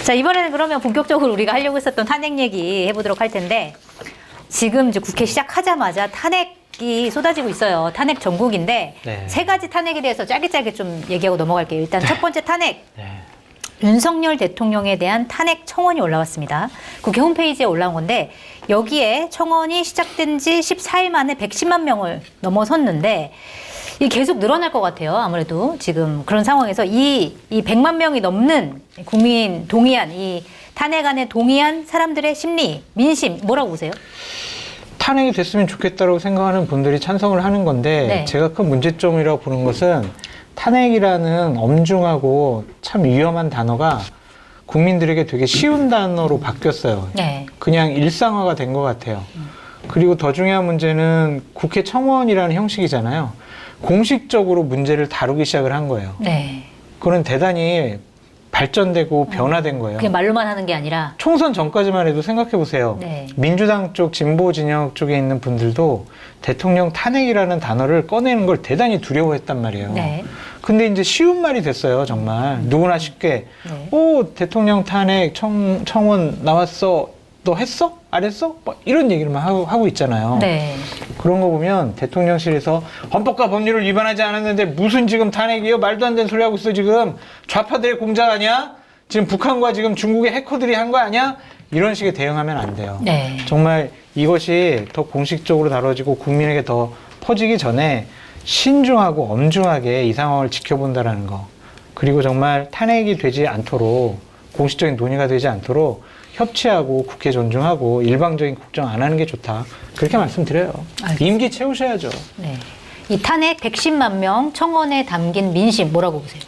자, 이번에는 그러면 본격적으로 우리가 하려고 했었던 탄핵 얘기 해보도록 할 텐데, 지금 이제 국회 시작하자마자 탄핵이 쏟아지고 있어요. 탄핵 전국인데, 네. 세 가지 탄핵에 대해서 짧게 좀 얘기하고 넘어갈게요. 일단 첫 번째 탄핵. 네. 윤석열 대통령에 대한 탄핵 청원이 올라왔습니다. 국회 홈페이지에 올라온 건데, 여기에 청원이 시작된 지 14일 만에 110만 명을 넘어섰는데, 이 계속 늘어날 것 같아요. 아무래도 지금 그런 상황에서 이 100만 명이 넘는 국민 동의한, 이 탄핵안에 동의한 사람들의 심리, 민심, 뭐라고 보세요? 탄핵이 됐으면 좋겠다고 생각하는 분들이 찬성을 하는 건데 네. 제가 큰 문제점이라고 보는 것은 탄핵이라는 엄중하고 참 위험한 단어가 국민들에게 되게 쉬운 단어로 바뀌었어요. 네. 그냥 일상화가 된 것 같아요. 그리고 더 중요한 문제는 국회 청원이라는 형식이잖아요. 공식적으로 문제를 다루기 시작을 한 거예요. 네. 그건 대단히 발전되고 변화된 거예요. 그냥 말로만 하는 게 아니라. 총선 전까지만 해도 생각해 보세요. 네. 민주당 쪽 진보 진영 쪽에 있는 분들도 대통령 탄핵이라는 단어를 꺼내는 걸 대단히 두려워했단 말이에요. 네. 근데 이제 쉬운 말이 됐어요, 정말. 누구나 쉽게. 네. 오, 대통령 탄핵 청원 나왔어. 너 했어? 안 했어? 뭐 이런 얘기를 하고 있잖아요. 네. 그런 거 보면 대통령실에서 헌법과 법률을 위반하지 않았는데 무슨 지금 탄핵이에요? 말도 안 되는 소리 하고 있어, 지금. 좌파들의 공작 아니야? 지금 북한과 지금 중국의 해커들이 한 거 아니야? 이런 식의 대응하면 안 돼요. 네. 정말 이것이 더 공식적으로 다뤄지고 국민에게 더 퍼지기 전에 신중하고 엄중하게 이 상황을 지켜본다라는 거. 그리고 정말 탄핵이 되지 않도록, 공식적인 논의가 되지 않도록 협치하고 국회 존중하고 일방적인 국정 안 하는 게 좋다. 그렇게 말씀드려요. 알겠습니다. 임기 채우셔야죠. 네. 이 탄핵 110만 명 청원에 담긴 민심, 뭐라고 보세요?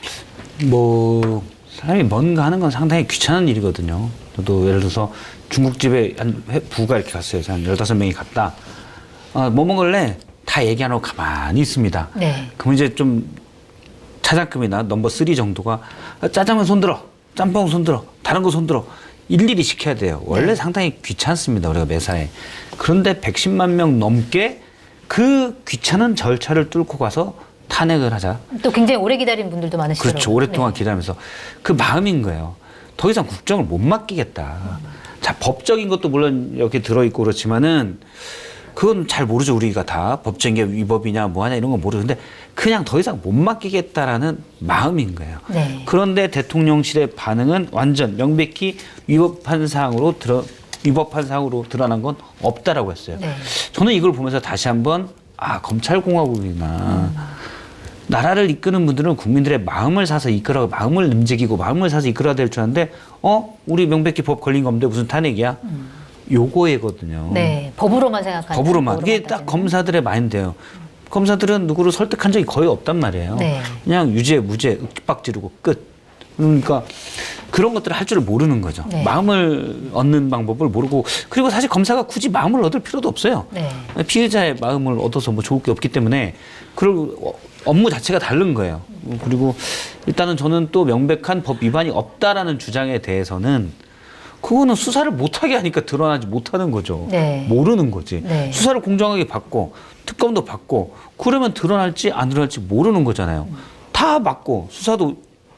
뭐 사람이 뭔가 하는 건 상당히 귀찮은 일이거든요. 저도 예를 들어서 중국집에 한 부가 이렇게 갔어요. 한 15명이 갔다. 뭐 먹을래? 다 얘기 안 하고 가만히 있습니다. 네. 그럼 이제 좀 차장급이나 넘버 3 정도가 짜장면 손들어, 짬뽕 손들어, 다른 거 손들어. 일일이 시켜야 돼요. 원래 네. 상당히 귀찮습니다. 우리가 매사에. 그런데 110만 명 넘게 그 귀찮은 절차를 뚫고 가서 탄핵을 하자. 또 굉장히 오래 기다린 분들도 많으시더라고요. 그렇죠. 오랫동안 네. 기다리면서 그 마음인 거예요. 더 이상 국정을 못 맡기겠다. 자, 법적인 것도 물론 여기 들어있고 그렇지만은 그건 잘 모르죠. 우리가 다 법적인 게 위법이냐 뭐하냐 이런 건 모르는데 그냥 더 이상 못 맡기겠다라는 마음인 거예요. 네. 그런데 대통령실의 반응은 완전 명백히 위법한 사항으로 드러난 건 없다라고 했어요. 네. 저는 이걸 보면서 다시 한번 검찰공화국이나 나라를 이끄는 분들은 국민들의 마음을 사서 이끌어, 마음을 움직이고 마음을 사서 이끌어야 될 줄 아는데 우리 명백히 법 걸린 건데 무슨 탄핵이야? 요거이거든요. 네. 법으로만 생각하는. 법으로만. 이게 딱 검사들의 마인드예요. 검사들은 누구를 설득한 적이 거의 없단 말이에요. 네. 그냥 유죄, 무죄, 윽박 지르고 끝. 그러니까 그런 것들을 할 줄을 모르는 거죠. 네. 마음을 얻는 방법을 모르고 그리고 사실 검사가 굳이 마음을 얻을 필요도 없어요. 네. 피해자의 마음을 얻어서 뭐 좋을 게 없기 때문에 그리고 업무 자체가 다른 거예요. 그리고 일단은 저는 또 명백한 법 위반이 없다라는 주장에 대해서는 그거는 수사를 못하게 하니까 드러나지 못하는 거죠. 네. 모르는 거지. 네. 수사를 공정하게 받고 특검도 받고 그러면 드러날지 안 드러날지 모르는 거잖아요. 다 받고 수사도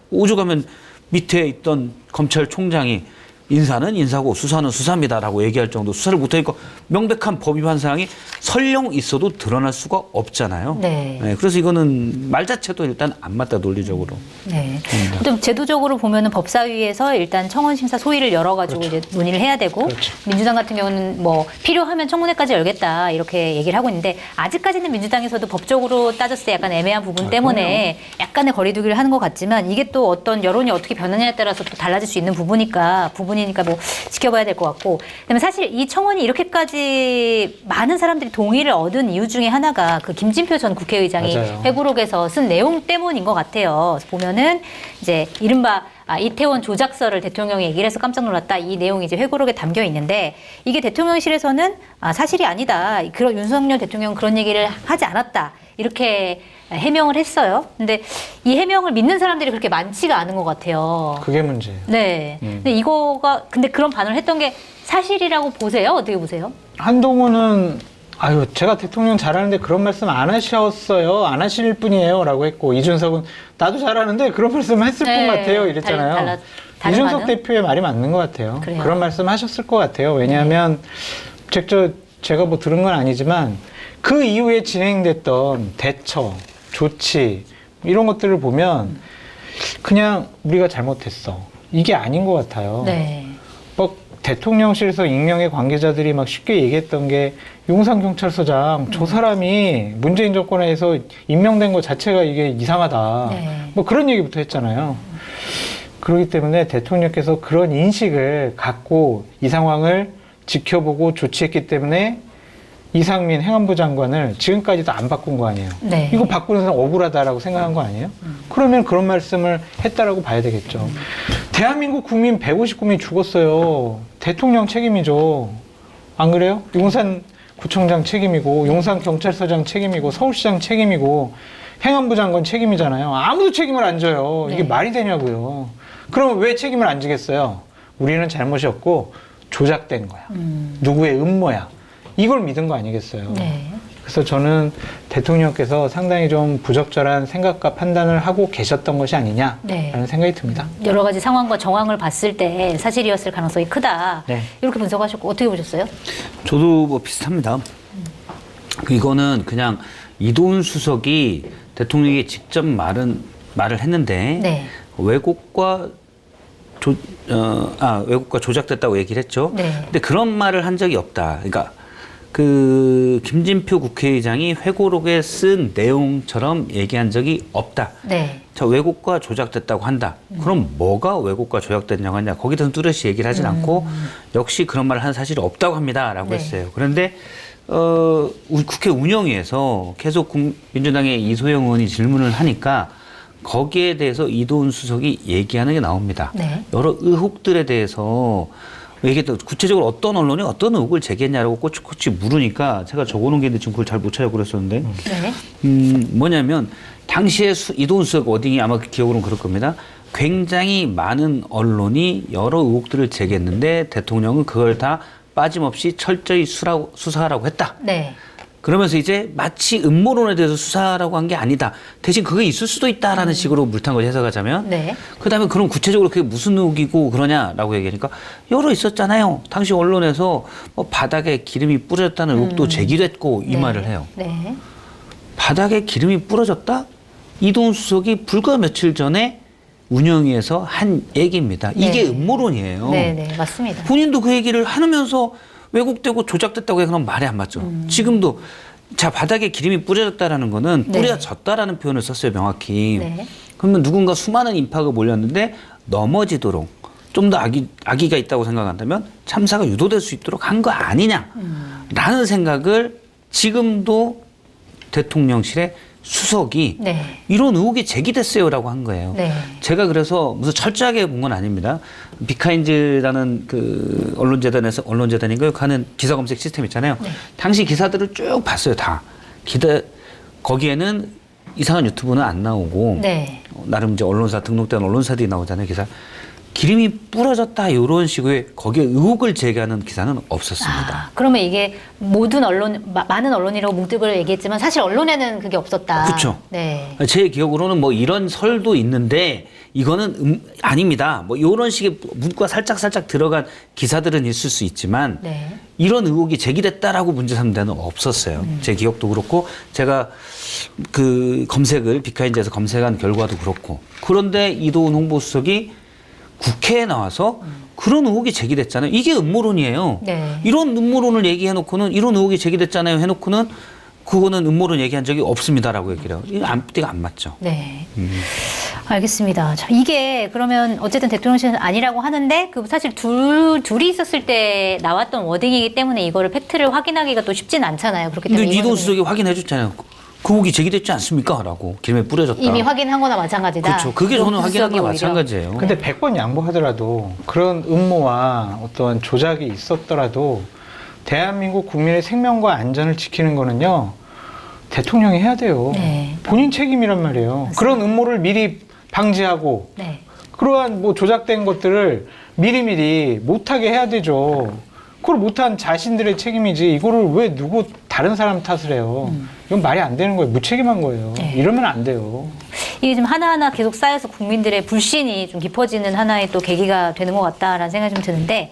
오죽하면 밑에 있던 검찰총장이 인사는 인사고 수사는 수사입니다라고 얘기할 정도 수사를 못하니까 명백한 법 위반 사항이 설령 있어도 드러날 수가 없잖아요. 네. 그래서 이거는 말 자체도 일단 안 맞다 논리적으로. 네. 좀 제도적으로 보면은 법사위에서 일단 청원 심사 소위를 열어가지고 이제 논의를 해야 되고 민주당 같은 경우는 뭐 필요하면 청문회까지 열겠다 이렇게 얘기를 하고 있는데 아직까지는 민주당에서도 법적으로 따졌을 때 약간 애매한 부분 때문에 약간의 거리두기를 하는 것 같지만 이게 또 어떤 여론이 어떻게 변하냐에 따라서 또 달라질 수 있는 부분이니까 뭐 지켜봐야 될 것 같고 그다음에 사실 이 청원이 이렇게까지 많은 사람들이 동의를 얻은 이유 중에 하나가 그 김진표 전 국회의장이 맞아요. 회고록에서 쓴 내용 때문인 것 같아요. 보면은 이제 이른바 이태원 조작설을 대통령이 얘기를 해서 깜짝 놀랐다. 이 내용이 이제 회고록에 담겨 있는데 이게 대통령실에서는 사실이 아니다. 그런 윤석열 대통령은 그런 얘기를 하지 않았다. 이렇게 해명을 했어요. 근데 이 해명을 믿는 사람들이 그렇게 많지가 않은 것 같아요. 그게 문제예요. 네. 근데 그런 반응을 했던 게 사실이라고 보세요? 어떻게 보세요? 한동훈은 제가 대통령 잘하는데 그런 말씀 안 하셨어요. 안 하실 뿐이에요. 라고 했고, 이준석은 나도 잘하는데 그런 말씀 했을 뿐 같아요. 이랬잖아요. 다른 이준석 반응? 대표의 말이 맞는 것 같아요. 그래요? 그런 말씀 하셨을 것 같아요. 왜냐하면 제가 뭐 들은 건 아니지만 그 이후에 진행됐던 대처, 조치 이런 것들을 보면 그냥 우리가 잘못했어. 이게 아닌 것 같아요. 네. 뭐 대통령실에서 익명의 관계자들이 막 쉽게 얘기했던 게 용산경찰서장 저 사람이 문재인 정권에서 임명된 것 자체가 이게 이상하다. 네. 뭐 그런 얘기부터 했잖아요. 그렇기 때문에 대통령께서 그런 인식을 갖고 이 상황을 지켜보고 조치했기 때문에 이상민 행안부 장관을 지금까지도 안 바꾼 거 아니에요. 네. 이거 바꾸는 사람 억울하다라고 생각한 거 아니에요? 그러면 그런 말씀을 했다라고 봐야 되겠죠. 대한민국 국민 159명이 죽었어요. 대통령 책임이죠. 안 그래요? 용산구청장 책임이고 용산경찰서장 책임이고 서울시장 책임이고 행안부 장관 책임이잖아요. 아무도 책임을 안 져요. 이게 네. 말이 되냐고요. 그러면 왜 책임을 안 지겠어요? 우리는 잘못이 없고 조작된 거야. 누구의 음모야. 이걸 믿은 거 아니겠어요. 네. 그래서 저는 대통령께서 상당히 좀 부적절한 생각과 판단을 하고 계셨던 것이 아니냐라는 네. 생각이 듭니다. 여러 가지 상황과 정황을 봤을 때 사실이었을 가능성이 크다. 네. 이렇게 분석하셨고 어떻게 보셨어요? 저도 뭐 비슷합니다. 이거는 그냥 이도훈 수석이 대통령에게 직접 말을 했는데 네. 왜곡과 왜곡과 조작됐다고 얘기를 했죠. 네. 근데 그런 말을 한 적이 없다. 그러니까 그 김진표 국회의장이 회고록에 쓴 내용처럼 얘기한 적이 없다. 네. 자, 왜곡과 조작됐다고 한다. 그럼 뭐가 왜곡과 조작됐냐고 하냐. 거기에 대해서 뚜렷이 얘기를 하진 않고 역시 그런 말을 한 사실이 없다고 합니다라고 네. 했어요. 그런데 국회 운영위에서 계속 민주당의 이소영 의원이 질문을 하니까 거기에 대해서 이도훈 수석이 얘기하는 게 나옵니다. 네. 여러 의혹들에 대해서 얘기했던 구체적으로 어떤 언론이 어떤 의혹을 제기했냐라고 꼬치꼬치 물으니까 제가 적어놓은 게 있는데 지금 그걸 잘 못 찾아 그랬었는데 네. 뭐냐면 당시에 이도훈 수석 어딩이 아마 기억으로는 그럴 겁니다. 굉장히 많은 언론이 여러 의혹들을 제기했는데 대통령은 그걸 다 빠짐없이 철저히 수사하라고 했다. 네. 그러면서 이제 마치 음모론에 대해서 수사하라고 한 게 아니다. 대신 그게 있을 수도 있다라는 식으로 물탄 걸 해석하자면 네. 그다음에 그럼 구체적으로 그게 무슨 의혹이고 그러냐라고 얘기하니까 여러 있었잖아요. 당시 언론에서 뭐 바닥에 기름이 뿌려졌다는 의혹도 제기됐고 이 네. 말을 해요. 네. 바닥에 기름이 뿌려졌다? 이동훈 수석이 불과 며칠 전에 운영위에서 한 얘기입니다. 이게 네. 음모론이에요. 네, 네, 맞습니다. 본인도 그 얘기를 하면서 왜곡되고 조작됐다고 해 그럼 말이 안 맞죠. 지금도 자 바닥에 기름이 뿌려졌다라는 거는 네. 뿌려졌다라는 표현을 썼어요 명확히. 네. 그러면 누군가 수많은 인파가 몰렸는데 넘어지도록 좀 더 악의가 있다고 생각한다면 참사가 유도될 수 있도록 한 거 아니냐라는 생각을 지금도 대통령실의 수석이 네. 이런 의혹이 제기됐어요라고 한 거예요. 네. 제가 그래서 무슨 철저하게 본 건 아닙니다. 비카인즈라는 그 언론재단인가요? 하는 기사 검색 시스템 있잖아요. 네. 당시 기사들을 쭉 봤어요, 다. 거기에는 이상한 유튜브는 안 나오고 네. 나름 이제 언론사 등록된 언론사들이 나오잖아요, 기사. 기름이 뿌려졌다 이런 식의 거기에 의혹을 제기하는 기사는 없었습니다. 아, 그러면 이게 모든 많은 언론이라고 뭉뚱그려 얘기했지만 사실 언론에는 그게 없었다. 그렇죠. 네. 제 기억으로는 뭐 이런 설도 있는데 이거는 아닙니다. 뭐 이런 식의 문구가 살짝 들어간 기사들은 있을 수 있지만 네. 이런 의혹이 제기됐다라고 문제 삼는 데는 없었어요. 제 기억도 그렇고 제가 그 검색을 비카인즈에서 검색한 결과도 그렇고 그런데 이도훈 홍보수석이 국회에 나와서 그런 의혹이 제기됐잖아요. 이게 음모론이에요. 네. 이런 음모론을 얘기해놓고는 이런 의혹이 제기됐잖아요 해놓고는 그거는 음모론 얘기한 적이 없습니다라고 얘기를 해요. 이거 앞뒤가 안 맞죠. 네. 알겠습니다. 자, 이게 그러면 어쨌든 대통령실은 아니라고 하는데 그 사실 둘이 있었을 때 나왔던 워딩이기 때문에 이거를 팩트를 확인하기가 또 쉽진 않잖아요. 그렇기 근데 때문에 이도훈 이거는 수석이 확인해 줬잖아요. 그 의혹이 제기됐지 않습니까? 라고 기름에 뿌려졌다. 이미 확인한 거나 마찬가지다. 그렇죠. 그게 저는 확인한 거 오히려. 마찬가지예요. 근데 100번 양보하더라도 그런 음모와 어떤 조작이 있었더라도 대한민국 국민의 생명과 안전을 지키는 거는요 대통령이 해야 돼요. 네. 본인 책임이란 말이에요. 맞습니다. 그런 음모를 미리 방지하고 네. 그러한 뭐 조작된 것들을 미리미리 못하게 해야 되죠. 그걸 못한 자신들의 책임이지 이거를 왜 다른 사람 탓을 해요. 이건 말이 안 되는 거예요. 무책임한 거예요. 네. 이러면 안 돼요. 이게 좀 하나하나 계속 쌓여서 국민들의 불신이 좀 깊어지는 하나의 또 계기가 되는 것 같다라는 생각이 좀 드는데,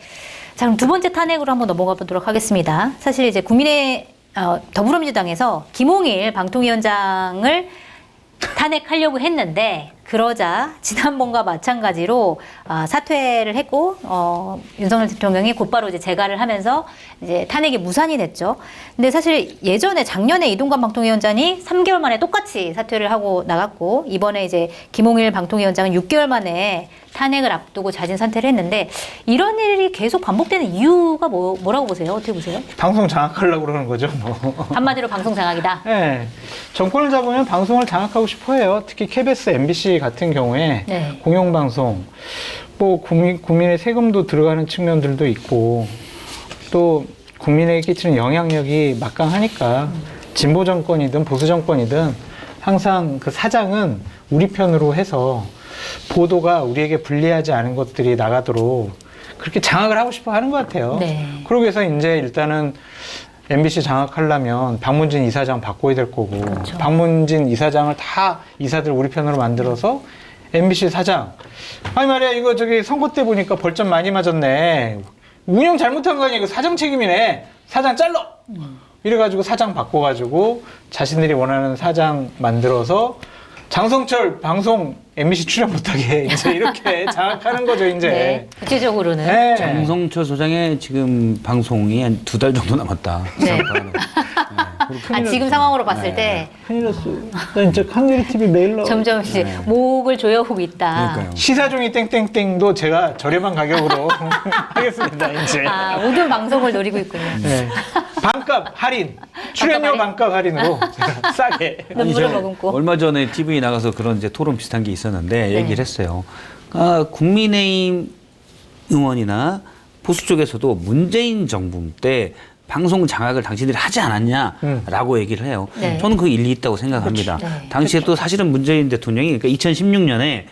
자, 그럼 두 번째 탄핵으로 한번 넘어가 보도록 하겠습니다. 사실 이제 더불어민주당에서 김홍일 방통위원장을 탄핵하려고 했는데, 그러자 지난번과 마찬가지로 사퇴를 했고 윤석열 대통령이 곧바로 이제 재가를 하면서 이제 탄핵이 무산이 됐죠. 근데 사실 예전에 작년에 이동관 방통위원장이 3개월 만에 똑같이 사퇴를 하고 나갔고, 이번에 이제 김홍일 방통위원장은 6개월 만에 탄핵을 앞두고 자진 사퇴를 했는데, 이런 일이 계속 반복되는 이유가 뭐라고 보세요? 어떻게 보세요? 방송 장악하려고 그러는 거죠, 뭐. 한마디로 방송 장악이다. 네. 정권을 잡으면 방송을 장악하고 싶어 해요. 특히 KBS, MBC 같은 경우에 네. 공영방송, 뭐 국민의 세금도 들어가는 측면들도 있고, 또 국민에게 끼치는 영향력이 막강하니까 진보 정권이든 보수 정권이든 항상 그 사장은 우리 편으로 해서 보도가 우리에게 불리하지 않은 것들이 나가도록 그렇게 장악을 하고 싶어 하는 것 같아요. 네. 그러기 위해서 이제 일단은 MBC 장악하려면 박문진 이사장 바꿔야 될 거고, 그렇죠. 박문진 이사장을 다 이사들 우리 편으로 만들어서 MBC 사장, 아니 말이야, 이거 저기 선거 때 보니까 벌점 많이 맞았네, 운영 잘못한 거 아니야, 이거 사장 책임이네, 사장 잘라, 이래가지고 사장 바꿔가지고 자신들이 원하는 사장 만들어서 장성철 방송 MBC 출연 못하게 이제 이렇게 장악하는 거죠, 이제. 네. 구체적으로는. 네. 장성철 소장의 지금 방송이 한 2달 정도 남았다. 네. 지금 상황으로 봤을 때 큰일 났어. 나 진짜 한겨레 TV 매일 나와. 점점 이제 목을 조여오고 있다. 그러니까요. 시사종이 땡땡땡도 제가 저렴한 가격으로 하겠습니다, 이제. 모든 방송을 노리고 있군요. 네. 반값 할인, 출연료 반값 할인으로 제가 싸게. 눈물을 머금고. 얼마 전에 TV 나가서 그런 이제 토론 비슷한 게 있었는데 네. 얘기를 했어요. 국민의힘 의원이나 보수 쪽에서도 문재인 정부 때 방송 장악을 당신들이 하지 않았냐라고 얘기를 해요. 네. 저는 그 일리 있다고 생각합니다. 그렇죠. 네. 당시에 또 사실은 문재인 대통령이 그러니까 2016년에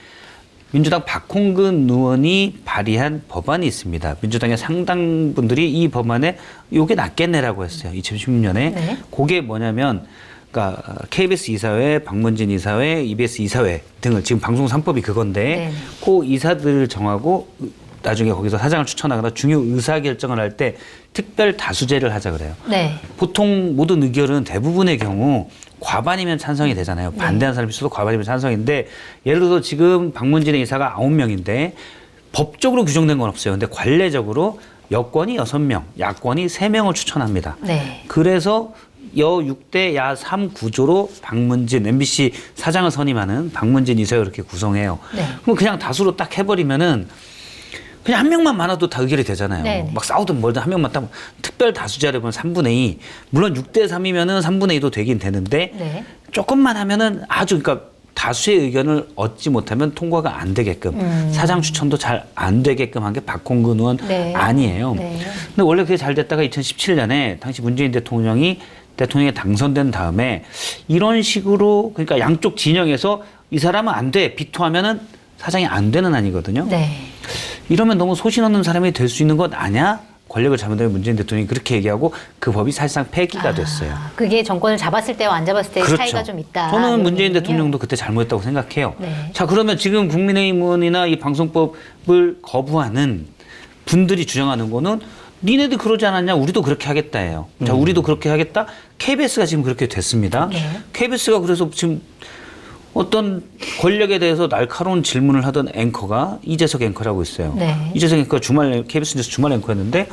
민주당 박홍근 의원이 발의한 법안이 있습니다. 민주당의 상당 분들이 이 법안에 요게 낫겠네라고 했어요. 2016년에. 네. 그게 뭐냐면 그러니까 KBS 이사회, 박문진 이사회, EBS 이사회 등을 지금 방송 3법이 그건데 네. 그 이사들을 정하고 나중에 거기서 사장을 추천하거나 중요 의사 결정을 할 때 특별 다수제를 하자 그래요. 네. 보통 모든 의결은 대부분의 경우 과반이면 찬성이 되잖아요. 반대하는 사람이 있어도 과반이면 찬성인데, 예를 들어서 지금 박문진의 이사가 9명인데 법적으로 규정된 건 없어요. 근데 관례적으로 여권이 6명, 야권이 3명을 추천합니다. 네. 그래서 여 6대 야 3 구조로 박문진 MBC 사장을 선임하는 박문진 이사를 이렇게 구성해요. 네. 그럼 그냥 다수로 딱 해버리면은 그냥 한 명만 많아도 다 의결이 되잖아요. 네네. 막 싸우든 뭐든 한 명만 딱 특별 다수제를 보면 3분의 2. 물론 6대 3이면은 3분의 2도 되긴 되는데 네. 조금만 하면은 아주 그러니까 다수의 의견을 얻지 못하면 통과가 안 되게끔 사장 추천도 잘 안 되게끔 한 게 박홍근 의원 네. 아니에요. 네. 근데 원래 그게 잘 됐다가 2017년에 당시 문재인 대통령에 당선된 다음에 이런 식으로 그러니까 양쪽 진영에서 이 사람은 안 돼. 비토하면은 사장이 안 되는 아니거든요. 네. 이러면 너무 소신 없는 사람이 될 수 있는 것 아니야? 권력을 잡는다면 문재인 대통령이 그렇게 얘기하고 그 법이 사실상 폐기가 됐어요. 그게 정권을 잡았을 때와 안 잡았을 때의 차이가 좀 있다. 저는 이런 문재인 거군요. 대통령도 그때 잘못했다고 생각해요. 네. 자, 그러면 지금 국민의힘 의원이나 이 방송법을 거부하는 분들이 주장하는 거는 니네도 그러지 않았냐? 우리도 그렇게 하겠다예요. 자, 우리도 그렇게 하겠다? KBS가 지금 그렇게 됐습니다. 네. KBS가 그래서 지금 어떤 권력에 대해서 날카로운 질문을 하던 앵커가 이재석 앵커라고 있어요. 네. 이재석 앵커가 KBS 뉴스 주말 앵커였는데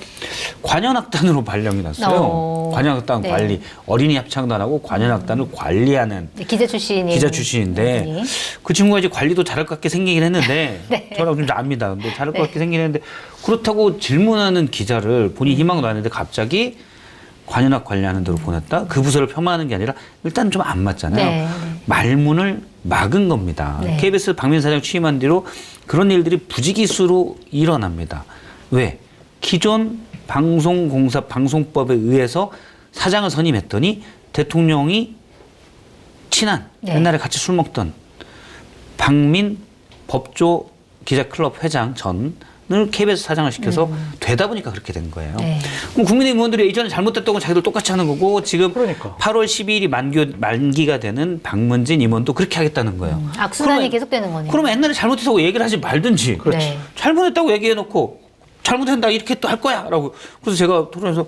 관현악단으로 발령이 났어요. 관현악단 네. 관리. 어린이 합창도 안 하고 관현악단을 관리하는 기자 출신이 기자 출신인데 분이. 그 친구가 이제 관리도 잘할 것 같게 생기긴 했는데 네. 저랑 좀 압니다. 근데 잘할 네. 것 같게 생기긴 했는데 그렇다고 질문하는 기자를 본인 희망도 안 했는데 갑자기 관현악 관리하는 데로 보냈다? 그 부서를 폄하하는 게 아니라 일단 좀 안 맞잖아요. 네. 말문을 막은 겁니다. 네. KBS 박민 사장 취임한 뒤로 그런 일들이 부지기수로 일어납니다. 왜? 기존 방송공사 방송법에 의해서 사장을 선임했더니 대통령이 친한 네. 옛날에 같이 술 먹던 박민 법조 기자클럽 회장 전 KBS 사장을 시켜서 되다 보니까 그렇게 된 거예요. 네. 그럼 국민의힘 의원들이 이전에 잘못됐다고 자기들 똑같이 하는 거고 지금 그러니까. 8월 12일이 만기가 되는 박문진 임원도 그렇게 하겠다는 거예요. 악순환이 그러면- 계속되는 거네요. 그러면 옛날에 잘못했다고 얘기를 하지 말든지 네. 잘못했다고 얘기해놓고 잘못했다 이렇게 또 할 거야 라고 그래서 제가 토론에서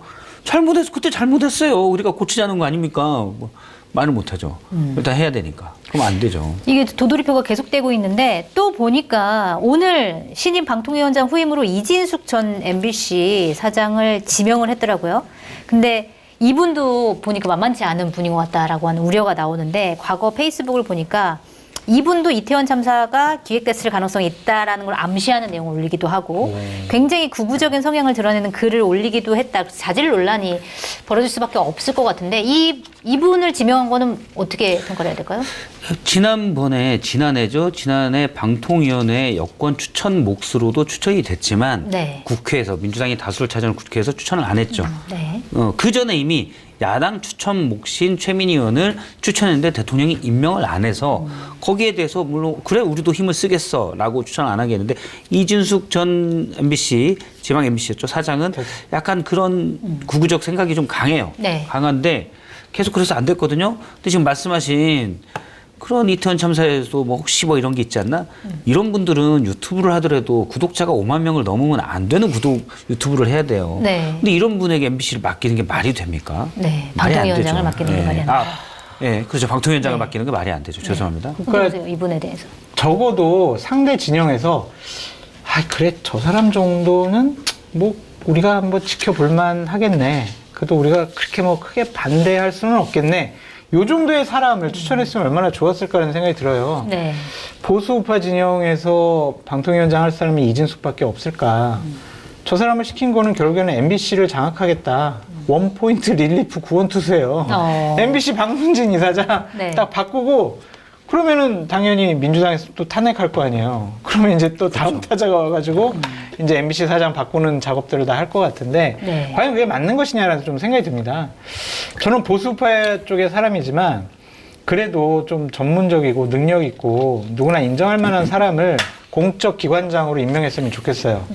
그때 잘못했어요 우리가 고치자는 거 아닙니까 뭐 말을 못하죠. 일단 해야 되니까 그럼 안 되죠. 이게 도돌이표가 계속되고 있는데 또 보니까 오늘 신임 방통위원장 후임으로 이진숙 전 MBC 사장을 지명을 했더라고요. 근데 이분도 보니까 만만치 않은 분인 것 같다라고 하는 우려가 나오는데 과거 페이스북을 보니까 이분도 이태원 참사가 기획됐을 가능성이 있다라는 걸 암시하는 내용을 올리기도 하고 굉장히 극우적인 성향을 드러내는 글을 올리기도 했다. 그래서 자질 논란이 벌어질 수밖에 없을 것 같은데 이분을 지명한 거는 어떻게 평가를 해야 될까요? 지난해 방통위원회 여권 추천 몫으로도 추천이 됐지만 네. 국회에서 민주당이 다수를 차지하는 국회에서 추천을 안 했죠. 네. 그 전에 이미 야당 추천 몫인 최민희 의원을 추천했는데 대통령이 임명을 안 해서 거기에 대해서 물론 그래 우리도 힘을 쓰겠어라고 추천을 안 하게 했는데 이진숙 전 MBC 지방 MBC였죠 사장은 약간 그런 구구적 생각이 좀 강해요. 네. 강한데 계속 그래서 안 됐거든요. 근데 지금 말씀하신 그런 이태원 참사에서 뭐 혹시 뭐 이런 게 있지 않나? 이런 분들은 유튜브를 하더라도 구독자가 5만 명을 넘으면 안 되는 유튜브를 해야 돼요. 네. 근데 이런 분에게 MBC를 맡기는 게 말이 됩니까? 네. 말이 안 방통위원장을 되죠. 맡기는 게 네. 말이 안 돼요. 네, 그렇죠. 방통위원장을 네. 맡기는 게 말이 안 되죠. 죄송합니다. 어떠세요? 이분에 대해서. 적어도 상대 진영에서 그래 저 사람 정도는 뭐 우리가 한번 지켜볼만 하겠네. 그래도 우리가 그렇게 뭐 크게 반대할 수는 없겠네. 요 정도의 사람을 추천했으면 얼마나 좋았을까라는 생각이 들어요. 네. 보수 우파 진영에서 방통위원장 할 사람이 이진숙밖에 없을까. 저 사람을 시킨 거는 결국에는 MBC를 장악하겠다. 원포인트 릴리프 구원투수예요. MBC 박문진 이사장 네. 딱 바꾸고 그러면은 당연히 민주당에서 또 탄핵할 거 아니에요. 그러면 이제 또 다음 타자가 와가지고 이제 MBC 사장 바꾸는 작업들을 다 할 것 같은데 네. 과연 그게 맞는 것이냐라는 좀 생각이 듭니다. 저는 보수파 쪽의 사람이지만 그래도 좀 전문적이고 능력 있고 누구나 인정할 만한 사람을 공적 기관장으로 임명했으면 좋겠어요.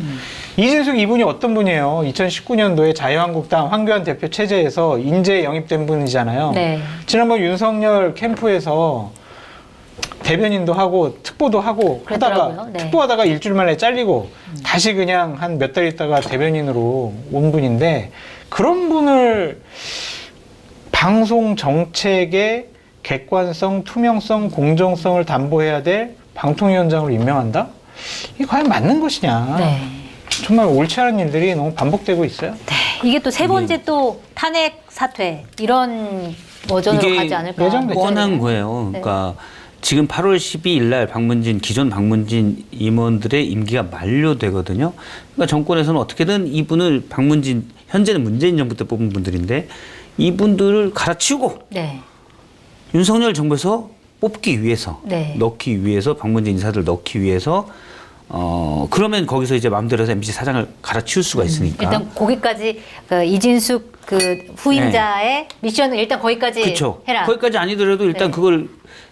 이진숙 이분이 어떤 분이에요? 2019년도에 자유한국당 황교안 대표 체제에서 인재 영입된 분이잖아요. 네. 지난번 윤석열 캠프에서 대변인도 하고 특보도 하고 그랬더라고요. 하다가 네. 특보하다가 일주일 만에 잘리고 다시 그냥 한 몇 달 있다가 대변인으로 온 분인데 그런 분을 방송 정책의 객관성, 투명성, 공정성을 담보해야 될 방통위원장으로 임명한다? 이게 과연 맞는 것이냐? 네. 정말 옳지 않은 일들이 너무 반복되고 있어요. 이게 또 세 번째 또 탄핵 사퇴 이런 버전으로 이게 가지 않을까. 예정됐죠. 뻔한 거예요. 그러니까 지금 8월 12일 날 기존 박문진 임원들의 임기가 만료되거든요. 그러니까 정권에서는 어떻게든 이분을 현재는 문재인 정부 때 뽑은 분들인데 이분들을 갈아치우고 네. 윤석열 정부에서 뽑기 위해서 네. 넣기 위해서 박문진 인사들 넣기 위해서 그러면 거기서 이제 마음대로 해서 MBC 사장을 갈아치울 수가 있으니까. 일단 거기까지 그 이진숙 그 후임자의 미션을 일단 거기까지 그렇죠. 해라. 거기까지 아니더라도 일단 네. 그걸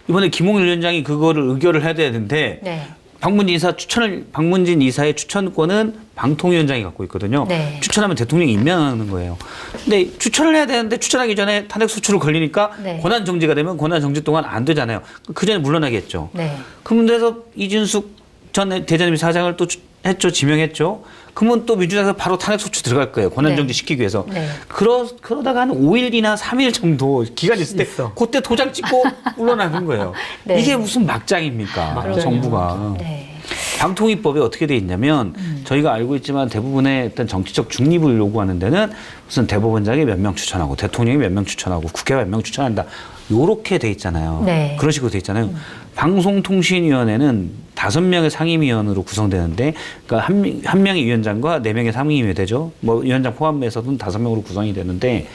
이번에 김홍일 위원장이 그거를 의결을 해야 되는데 네. 박문진 이사의 추천권은 방통위원장이 갖고 있거든요. 네. 추천하면 대통령이 임명하는 거예요. 근데 추천을 해야 되는데 추천하기 전에 탄핵 소추로 걸리니까 네. 권한 정지가 되면 권한 정지 동안 안 되잖아요. 그 전에 물러나겠죠. 네. 그런데서 이준숙 전 대전임시 사장을 또 했죠. 지명했죠. 그러면 또 민주당에서 바로 탄핵 소추 들어갈 거예요. 권한 정지 시키기 위해서. 네. 그러다가 한 5일이나 3일 정도 기간이 있을 때 그때 도장 찍고 물러나는 거예요. 네. 이게 무슨 막장입니까? 정부가. 네. 방통위법에 어떻게 돼 있냐면 저희가 알고 있지만 대부분의 어떤 정치적 중립을 요구하는 데는 무슨 대법원장이 몇 명 추천하고 대통령이 몇 명 추천하고 국회가 몇 명 추천한다. 요렇게 돼 있잖아요. 네. 그런 식으로 돼 있잖아요. 방송통신위원회는 5명의 상임위원으로 구성되는데 그러니까 한 명의 위원장과 4명의 상임위원회 되죠. 뭐 위원장 포함해서는 5명으로 구성이 되는데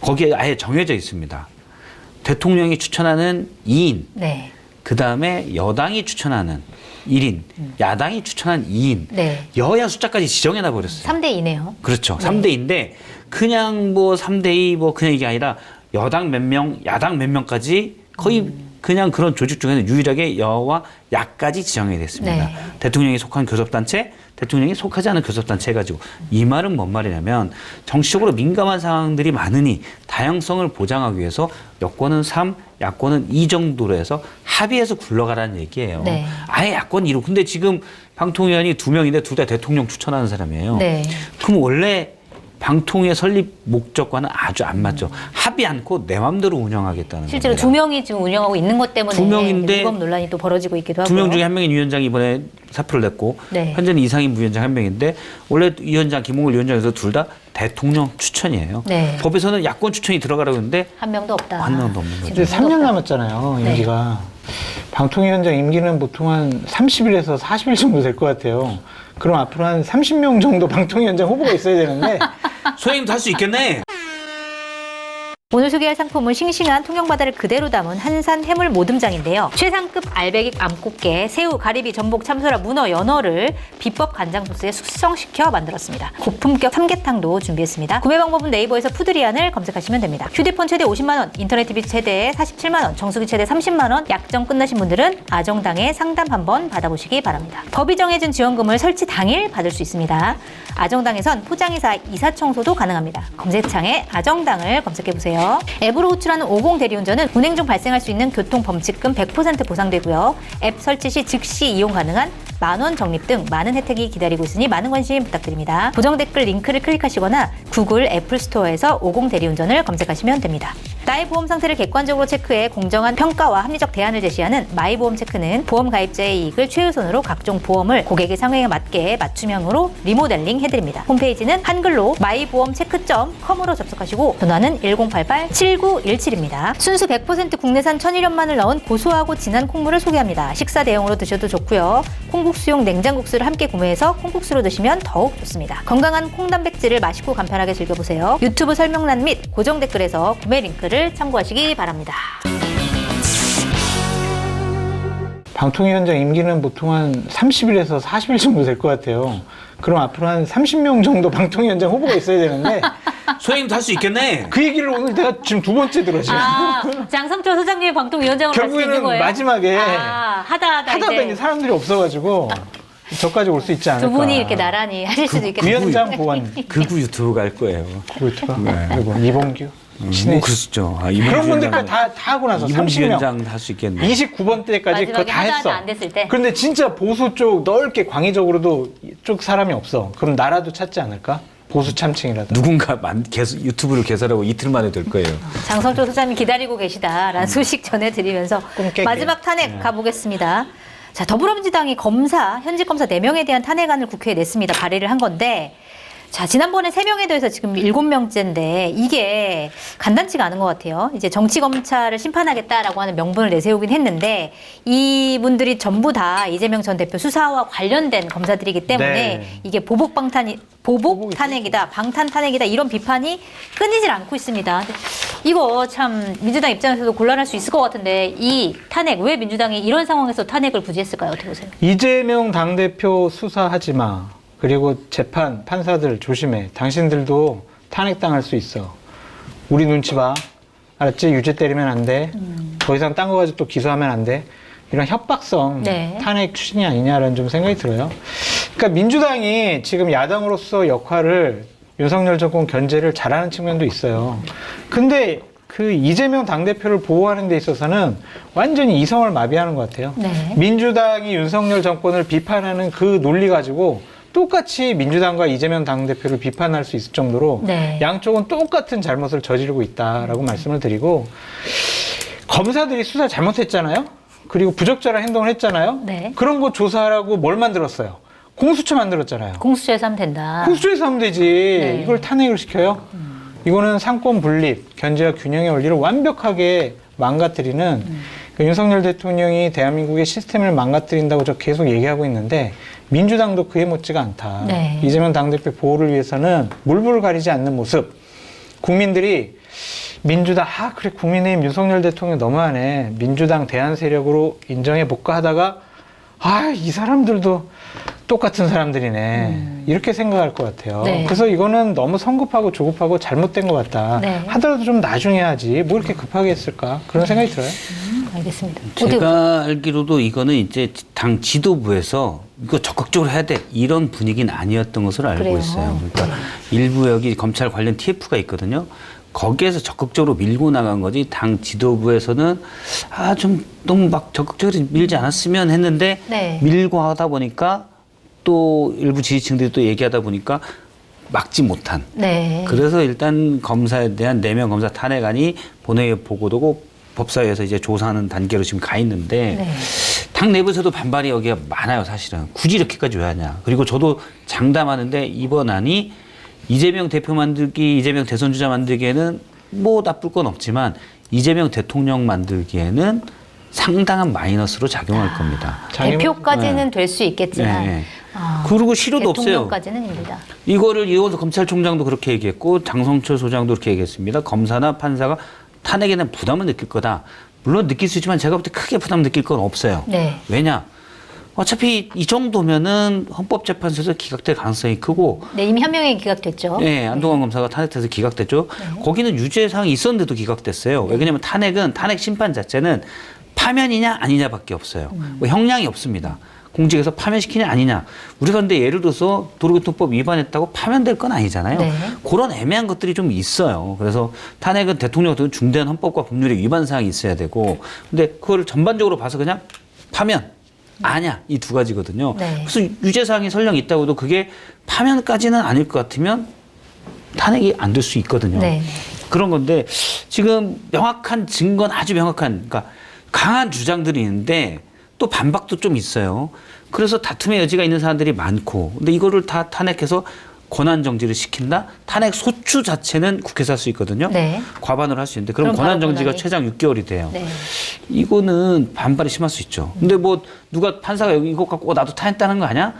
거기에 아예 정해져 있습니다. 대통령이 추천하는 2인, 네. 그다음에 여당이 추천하는 1인, 야당이 추천한 2인, 네. 여야 숫자까지 지정해놔 버렸어요. 3대 2네요. 그렇죠. 네. 3대인데 그냥 뭐 3대2 뭐 그냥 이게 아니라 여당 몇 명, 야당 몇 명까지 거의 그냥 그런 조직 중에서 유일하게 여와 야까지 지정이 됐습니다. 네. 대통령이 속한 교섭단체, 대통령이 속하지 않은 교섭단체 해가지고 이 말은 뭔 말이냐면 정치적으로 민감한 상황들이 많으니 다양성을 보장하기 위해서 여권은 3, 야권은 2 정도로 해서 합의해서 굴러가라는 얘기예요. 네. 아예 야권 2로. 근데 지금 방통위원이 2명인데 둘 다 대통령 추천하는 사람이에요. 네. 그럼 원래 방통위의 설립 목적과는 아주 안 맞죠. 합의 않고 내 맘대로 운영하겠다는 실제로 겁니다. 2명이 지금 운영하고 있는 것 때문에 두 명인데 위법 논란이 또 벌어지고 있기도 하고요. 2명 중에 1명인 위원장이 이번에 사표를 냈고 네. 현재는 이상임 부위원장 1명인데 원래 위원장 김홍걸 위원장에서 둘 다 대통령 추천이에요. 네. 법에서는 야권 추천이 들어가라고 했는데 한 명도 없다. 한 명도 없는 거죠. 이제 3년 남았잖아요, 네. 임기가. 방통위원장 임기는 보통 한 30일에서 40일 정도 될 것 같아요. 그럼 앞으로 한 30명 정도 방통위원장 후보가 있어야 되는데 소임도 할 수 있겠네. 오늘 소개할 상품은 싱싱한 통영바다를 그대로 담은 한산 해물 모듬장인데요. 최상급 알배기 암꽃게, 새우, 가리비, 전복, 참소라, 문어, 연어를 비법 간장 소스에 숙성시켜 만들었습니다. 고품격 삼계탕도 준비했습니다. 구매 방법은 네이버에서 푸드리안을 검색하시면 됩니다. 휴대폰 최대 50만 원, 인터넷 TV 최대 47만 원, 정수기 최대 30만 원, 약정 끝나신 분들은 아정당에 상담 한번 받아보시기 바랍니다. 법이 정해준 지원금을 설치 당일 받을 수 있습니다. 아정당에선 포장이사, 이사청소도 가능합니다. 검색창에 아정당을 검색해보세요. 앱으로 호출하는 50 대리운전은 운행 중 발생할 수 있는 교통범칙금 100% 보상되고요. 앱 설치 시 즉시 이용 가능한 만원 적립 등 많은 혜택이 기다리고 있으니 많은 관심 부탁드립니다. 고정 댓글 링크를 클릭하시거나 구글 애플 스토어에서 50 대리운전을 검색하시면 됩니다. 나의 보험 상태를 객관적으로 체크해 공정한 평가와 합리적 대안을 제시하는 마이보험 체크는 보험 가입자의 이익을 최우선으로 각종 보험을 고객의 상황에 맞게 맞춤형으로 리모델링 해드립니다. 홈페이지는 한글로 마이보험체크.com으로 접속하시고 전화는 1088-7917입니다. 순수 100% 국내산 천일염만을 넣은 고소하고 진한 콩물을 소개합니다. 식사 대용으로 드셔도 좋고요. 콩국수용 냉장국수를 함께 구매해서 콩국수로 드시면 더욱 좋습니다. 건강한 콩 단백질을 맛있고 간편하게 즐겨보세요. 유튜브 설명란 및 고정 댓글에서 구매 링크를 참고하시기 바랍니다. 방통위원장 임기는 보통 한 30일에서 40일 정도 될 것 같아요. 그럼 앞으로 한 30명 정도 방통위원장 후보가 있어야 되는데 소임도 할 수 있겠네. 그 얘기를 오늘 내가 지금 두 번째 들어 지금. 장성철 소장님이 방통위원장으로 갈 수 있는 결국에는 거예요? 마지막에 하다 보니 이제 사람들이 없어가지고 저까지 올 수 있지 않을까. 두 분이 이렇게 나란히 하실 수도 있겠네요. 위원장 보완 극우 유튜브 갈 거예요. 그렇죠. 네. 그리고 이봉규, 뭐 신혜식 그렇죠. 그런 분들까지 다 하고 나서 이봉 30명, 위원장 할 수 있겠네. 29번 때까지 그거 마지막에 다 하다 했어. 안 됐을 때. 그런데 진짜 보수 쪽 넓게 광의적으로도 쪽 사람이 없어. 그럼 나라도 찾지 않을까? 보수 참칭이라도. 누군가 유튜브를 개설하고 이틀 만에 될 거예요. 장성철 소장님 기다리고 계시다라는 소식 전해드리면서 꿈깨게. 마지막 탄핵 가보겠습니다. 자, 더불어민주당이 현직 검사 4명에 대한 탄핵안을 국회에 냈습니다. 발의를 한 건데, 자, 지난번에 3명에 대해서 지금 7명째인데 이게 간단치가 않은 것 같아요. 이제 정치검찰을 심판하겠다라고 하는 명분을 내세우긴 했는데 이분들이 전부 다 이재명 전 대표 수사와 관련된 검사들이기 때문에 네. 이게 보복 탄핵이다, 방탄 탄핵이다 이런 비판이 끊이질 않고 있습니다. 근데 이거 참 민주당 입장에서도 곤란할 수 있을 것 같은데 이 탄핵, 왜 민주당이 이런 상황에서 탄핵을 굳이 했을까요? 어떻게 보세요? 이재명 당대표 수사하지 마. 그리고 재판, 판사들 조심해. 당신들도 탄핵당할 수 있어. 우리 눈치 봐. 알았지? 유죄 때리면 안 돼. 더 이상 딴 거 가지고 또 기소하면 안 돼. 이런 협박성 네. 탄핵 추진이 아니냐라는 좀 생각이 들어요. 그러니까 민주당이 지금 야당으로서 역할을 윤석열 정권 견제를 잘하는 측면도 있어요. 근데 그 이재명 당대표를 보호하는 데 있어서는 완전히 이성을 마비하는 것 같아요. 네. 민주당이 윤석열 정권을 비판하는 그 논리 가지고 똑같이 민주당과 이재명 당대표를 비판할 수 있을 정도로 네. 양쪽은 똑같은 잘못을 저지르고 있다라고 말씀을 드리고, 검사들이 수사 잘못했잖아요. 그리고 부적절한 행동을 했잖아요. 네. 그런 거 조사하라고 뭘 만들었어요? 공수처 만들었잖아요. 공수처에서 하면 된다. 공수처에서 하면 되지. 네. 이걸 탄핵을 시켜요? 이거는 상권 분립, 견제와 균형의 원리를 완벽하게 망가뜨리는 그 윤석열 대통령이 대한민국의 시스템을 망가뜨린다고 저 계속 얘기하고 있는데 민주당도 그에 못지가 않다. 네. 이재명 당대표 보호를 위해서는 물불을 가리지 않는 모습. 국민들이 민주당, 그래, 국민의힘 윤석열 대통령 너무하네. 민주당 대안 세력으로 인정해볼까 하다가, 이 사람들도 똑같은 사람들이네. 이렇게 생각할 것 같아요. 네. 그래서 이거는 너무 성급하고 조급하고 잘못된 것 같다. 네. 하더라도 좀 나중에 하지. 뭐 이렇게 급하게 했을까? 그런 생각이 들어요. 알겠습니다. 어디 제가 알기로도 이거는 이제 당 지도부에서 이거 적극적으로 해야 돼 이런 분위기는 아니었던 것으로 알고 그래요? 있어요. 그러니까 일부 여기 검찰 관련 TF가 있거든요. 거기에서 적극적으로 밀고 나간 거지 당 지도부에서는 좀 너무 막 적극적으로 밀지 않았으면 했는데 네. 밀고 하다 보니까 또 일부 지지층들이 또 얘기하다 보니까 막지 못한. 네. 그래서 일단 검사에 대한 4명 검사 탄핵안이 본회의에 보고되고 법사위에서 이제 조사하는 단계로 지금 가 있는데 네. 당 내부에서도 반발이 여기가 많아요, 사실은. 굳이 이렇게까지 왜 하냐. 그리고 저도 장담하는데 이번 안이 이재명 대표 만들기, 이재명 대선 주자 만들기에는 뭐 나쁠 건 없지만 이재명 대통령 만들기에는 상당한 마이너스로 작용할 겁니다. 대표까지는 될 수 있겠지만 네. 그리고 실효도 없어요. 대통령까지는 힘들다. 이거를 이호수 검찰총장도 그렇게 얘기했고 장성철 소장도 그렇게 얘기했습니다. 검사나 판사가 탄핵에 대한 부담을 느낄 거다. 물론 느낄 수 있지만 제가 볼 때 크게 부담 느낄 건 없어요. 네. 왜냐? 어차피 이 정도면은 헌법재판소에서 기각될 가능성이 크고 네, 이미 한 명이 기각됐죠. 네, 안동환 검사가 탄핵돼서 기각됐죠. 거기는 유죄 사항이 있었는데도 기각됐어요. 왜냐면 탄핵 심판 자체는 파면이냐 아니냐밖에 없어요. 뭐 형량이 없습니다. 공직에서 파면시키냐 아니냐. 우리가 근데 예를 들어서 도로교통법 위반했다고 파면될 건 아니잖아요. 네. 그런 애매한 것들이 좀 있어요. 그래서 탄핵은 대통령 같은 중대한 헌법과 법률의 위반 사항이 있어야 되고 근데 그걸 전반적으로 봐서 그냥 파면 아니야 이 두 가지거든요. 네. 그래서 유죄 사항이 설령 있다고 해도 그게 파면까지는 아닐 것 같으면 탄핵이 안 될 수 있거든요. 네. 그런 건데 지금 명확한 증거는 아주 명확한 그러니까 강한 주장들이 있는데 또 반박도 좀 있어요. 그래서 다툼의 여지가 있는 사람들이 많고 근데 이거를 다 탄핵해서 권한 정지를 시킨다? 탄핵 소추 자체는 국회에서 할 수 있거든요. 네. 과반을 할 수 있는데 그럼 그럼 권한 바로 정지가 권한이- 최장 6개월이 돼요. 네. 이거는 반발이 심할 수 있죠. 근데 뭐 누가 판사가 여기 이거 갖고 나도 탄핵다는 거 아니야?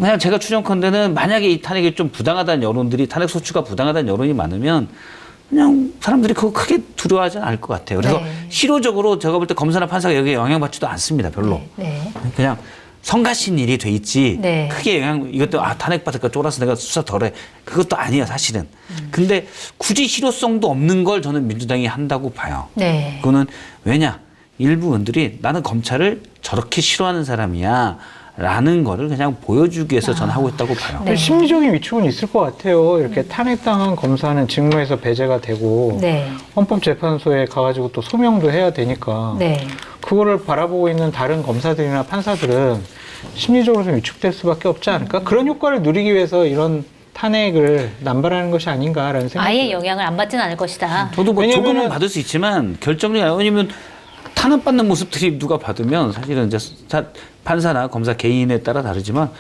그냥 제가 추정컨대는 만약에 이 탄핵이 좀 부당하다는 여론들이 탄핵 소추가 부당하다는 여론이 많으면 그냥 사람들이 그거 크게 두려워하지는 않을 것 같아요. 그래서 네. 실효적으로 제가 볼 때 검사나 판사가 여기에 영향받지도 않습니다. 별로. 네. 그냥 성가신 일이 돼 있지 네. 크게 이것도 탄핵받을까 쫄아서 내가 수사 덜해 그것도 아니에요 사실은. 근데 굳이 실효성도 없는 걸 저는 민주당이 한다고 봐요. 네. 그거는 왜냐 일부 의원들이 나는 검찰을 저렇게 싫어하는 사람이야 라는 거를 그냥 보여주기 위해서 저는 하고 있다고 봐요. 네. 심리적인 위축은 있을 것 같아요. 이렇게 탄핵당한 검사는 직무에서 배제가 되고 네. 헌법재판소에 가가지고 또 소명도 해야 되니까 네. 그거를 바라보고 있는 다른 검사들이나 판사들은 심리적으로 좀 위축될 수밖에 없지 않을까? 그런 효과를 누리기 위해서 이런 탄핵을 남발하는 것이 아닌가라는 생각이 아예 들어요. 영향을 안 받지는 않을 것이다. 저도 뭐 왜냐면은- 조금은 받을 수 있지만 결정이 왜냐면 탄압받는 모습들이 누가 받으면 사실은 이제 판사나 검사 개인에 따라 다르지만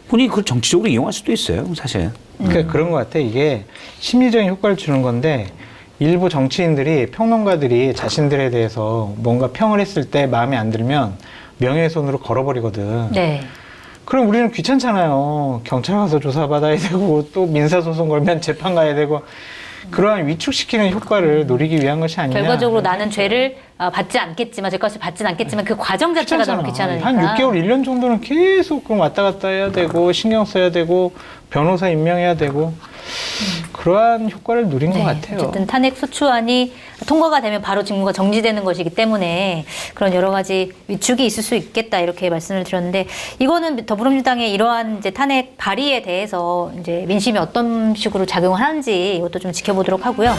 본인이 그걸 정치적으로 이용할 수도 있어요, 사실. 그러니까 그런 것 같아. 이게 심리적인 효과를 주는 건데 일부 정치인들이 평론가들이 자신들에 대해서 뭔가 평을 했을 때 마음에 안 들면 명예훼손으로 걸어버리거든. 네. 그럼 우리는 귀찮잖아요. 경찰 가서 조사받아야 되고 또 민사소송 걸면 재판 가야 되고 그러한 위축시키는 효과를 노리기 위한 것이 아니냐. 결과적으로 나는 죄를 받지 않겠지만 죄값을 받지는 않겠지만 그 과정 자체가 너무 귀찮으니까. 한 6개월, 1년 정도는 계속 그럼 왔다 갔다 해야 되고 신경 써야 되고 변호사 임명해야 되고 그러한 효과를 누린 것 같아요. 어쨌든 탄핵 소추안이 통과가 되면 바로 직무가 정지되는 것이기 때문에 그런 여러 가지 위축이 있을 수 있겠다 이렇게 말씀을 드렸는데 이거는 더불어민주당의 이러한 이제 탄핵 발의에 대해서 이제 민심이 어떤 식으로 작용을 하는지 이것도 좀 지켜보도록 하고요.